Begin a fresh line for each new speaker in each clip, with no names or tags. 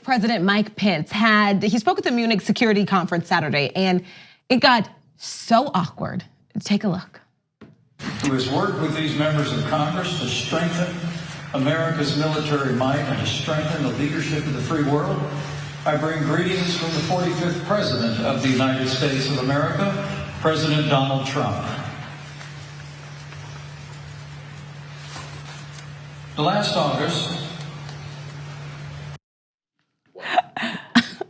President Mike Pence he spoke at the Munich Security Conference Saturday, and it got so awkward. Take a look.
Who has worked with these members of Congress to strengthen America's military might and to strengthen the leadership of the free world. I bring greetings from the 45th President of the United States of America, President Donald Trump. Last August.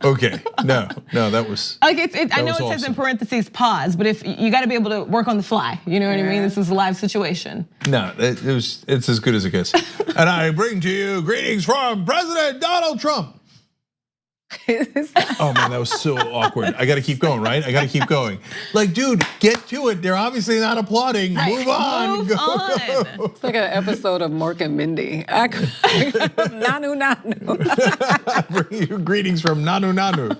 Okay, no, that was
like I know it says in parentheses pause, but if you got to be able to work on the fly, you know what I mean? This is a live situation.
No, it's as good as it gets. And I bring to you greetings from President Donald Trump. Oh man, that was so awkward. I gotta keep going, right? I gotta keep going. Like, dude, get to it. They're obviously not applauding. Right. Move on.
Go.
It's like an episode of Mork and Mindy. Nanu nanu.
Bring you greetings from Nanu Nanu.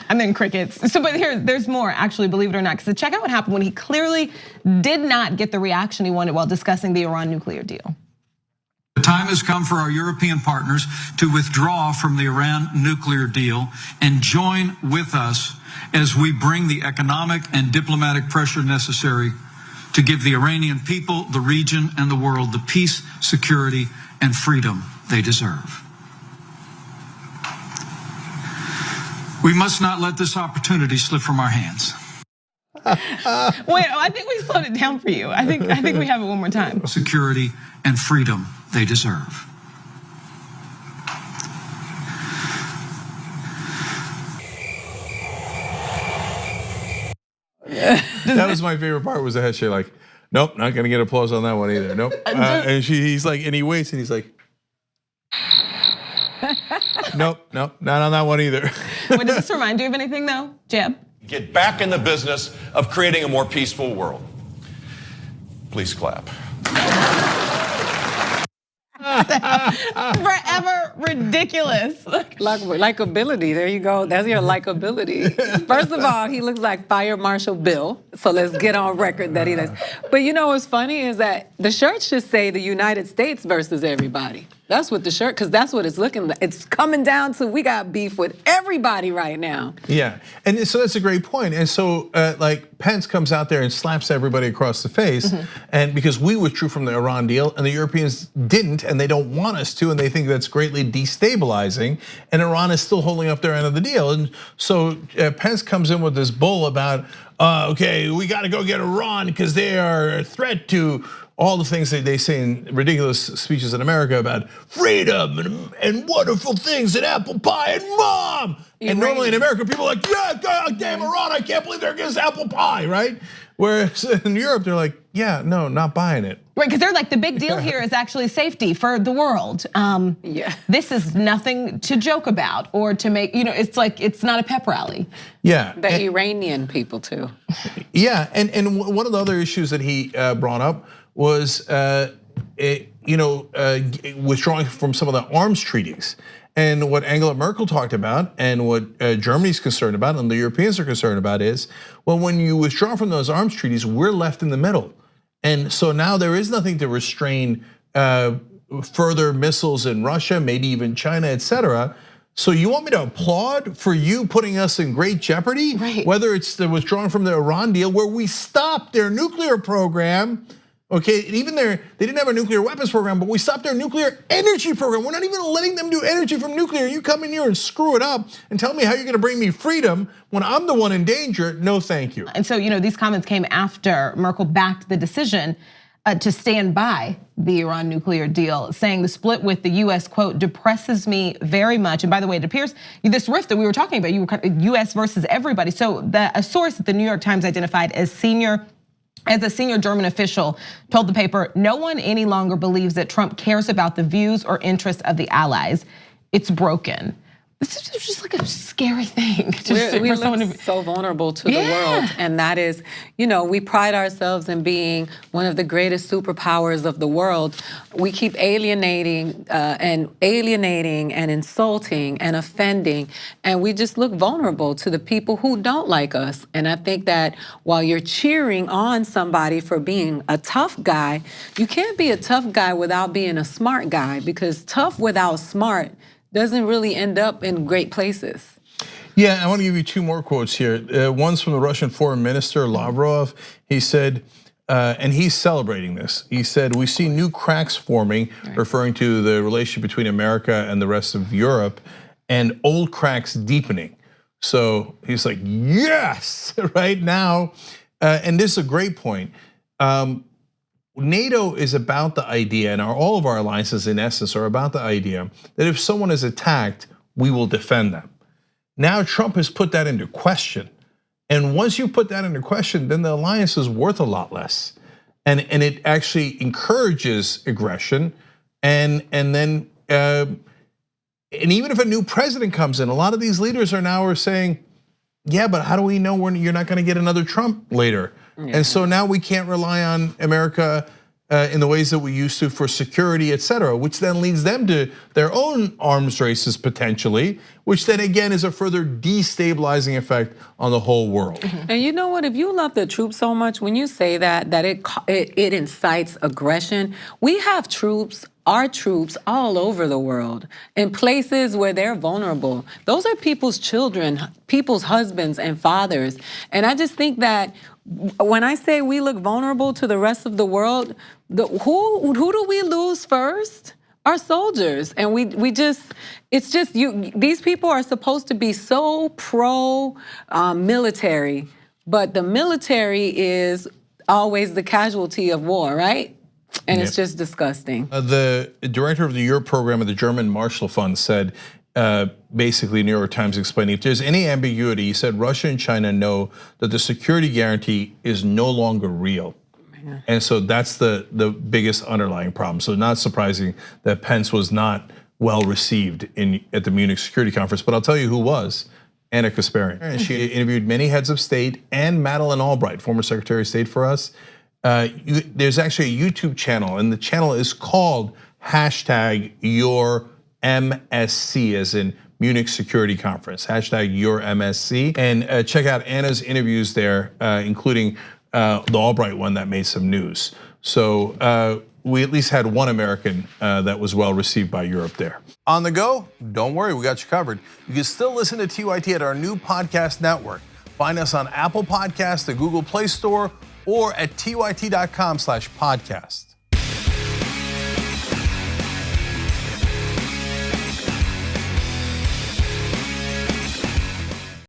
And then crickets. So, but there's more, actually, believe it or not. Because check out what happened when he clearly did not get the reaction he wanted while discussing the Iran nuclear deal.
The time has come for our European partners to withdraw from the Iran nuclear deal and join with us as we bring the economic and diplomatic pressure necessary to give the Iranian people, the region, and the world the peace, security, and freedom they deserve. We must not let this opportunity slip from our hands.
Wait, I think we slowed it down for you. I think we have it one more time.
Security and freedom they deserve.
That was my favorite part. Was the head shake like, nope, not gonna get applause on that one either. Nope. And he's like, and he waits and he's like, nope, not on that one either.
Wait, does this remind you of anything though, Jeb?
Get back in the business of creating a more peaceful world. Please clap.
Forever ridiculous.
Likability, there you go. That's your likability. First of all, he looks like Fire Marshal Bill. So let's get on record that he does. But you know what's funny is that the shirt should say the United States versus everybody. That's what the shirt, because that's what it's looking like. It's coming down to we got beef with everybody right now.
Yeah, and so that's a great point. And so like Pence comes out there and slaps everybody across the face, and because we withdrew from the Iran deal and the Europeans didn't, and they don't want us to, and they think that's greatly destabilizing, and Iran is still holding up their end of the deal. And so Pence comes in with this bull about, okay, we got to go get Iran because they are a threat to all the things that they say in ridiculous speeches in America about freedom and wonderful things and apple pie and mom. And normally in America, people are like, yeah, God damn Iran, I can't believe they're against apple pie, right? Whereas in Europe, they're like, yeah, no, not buying it.
Right, because they're like, the big deal here is actually safety for the world.
Yeah.
This is nothing to joke about or to make, it's like, it's not a pep rally.
Yeah.
The Iranian people too.
Yeah, and one of the other issues that he brought up was withdrawing from some of the arms treaties. And what Angela Merkel talked about and what Germany's concerned about and the Europeans are concerned about is, well, when you withdraw from those arms treaties, we're left in the middle. And so now there is nothing to restrain further missiles in Russia, maybe even China, etc. So you want me to applaud for you putting us in great jeopardy?
Right.
Whether it's the withdrawing from the Iran deal where we stopped their nuclear program. Okay, even they didn't have a nuclear weapons program, but we stopped their nuclear energy program. We're not even letting them do energy from nuclear. You come in here and screw it up and tell me how you're gonna bring me freedom when I'm the one in danger. No, thank you.
And so, these comments came after Merkel backed the decision to stand by the Iran nuclear deal, saying the split with the US, quote, depresses me very much. And by the way, it appears this rift that we were talking about, US versus everybody. So a source that the New York Times identified as a senior German official told the paper, no one any longer believes that Trump cares about the views or interests of the allies. It's broken. This is just like a scary thing.
We look so vulnerable to the world, and that is, we pride ourselves in being one of the greatest superpowers of the world. We keep alienating and insulting and offending, and we just look vulnerable to the people who don't like us. And I think that while you're cheering on somebody for being a tough guy, you can't be a tough guy without being a smart guy, because tough without smart doesn't really end up in great places.
Yeah, I want to give you two more quotes here. One's from the Russian Foreign Minister Lavrov. He said, and he's celebrating this. He said, "We see new cracks forming," referring to the relationship between America and the rest of Europe, and old cracks deepening. So he's like, yes, right now. And this is a great point. NATO is about the idea, and all of our alliances in essence are about the idea that if someone is attacked, we will defend them. Now Trump has put that into question. And once you put that into question, then the alliance is worth a lot less. And it actually encourages aggression. And then, and even if a new president comes in, a lot of these leaders are saying, yeah, but how do we know when you're not gonna get another Trump later? Yeah. And so now we can't rely on America in the ways that we used to for security, et cetera, which then leads them to their own arms races potentially, which then again is a further destabilizing effect on the whole world.
And you know what, if you love the troops so much, when you say that it incites aggression, we have troops, our troops all over the world, in places where they're vulnerable. Those are people's children, people's husbands and fathers. And I just think that when I say we look vulnerable to the rest of the world, who do we lose first? Our soldiers. And these people are supposed to be so pro military, but the military is always the casualty of war, right? And it's just disgusting.
The director of the Europe program of the German Marshall Fund said, basically New York Times explaining, if there's any ambiguity, he said Russia and China know that the security guarantee is no longer real. And so that's the biggest underlying problem. So not surprising that Pence was not well received at the Munich Security Conference, but I'll tell you who was. Anna Kasparian. And she interviewed many heads of state and Madeleine Albright, former Secretary of State for us. There's actually a YouTube channel, and the channel is called #YourMSC, as in Munich Security Conference, #YourMSC. And check out Anna's interviews there, including the Albright one that made some news. So we at least had one American that was well received by Europe there. On the go, don't worry, we got you covered. You can still listen to TYT at our new podcast network. Find us on Apple Podcasts, the Google Play Store, or at tyt.com/podcast.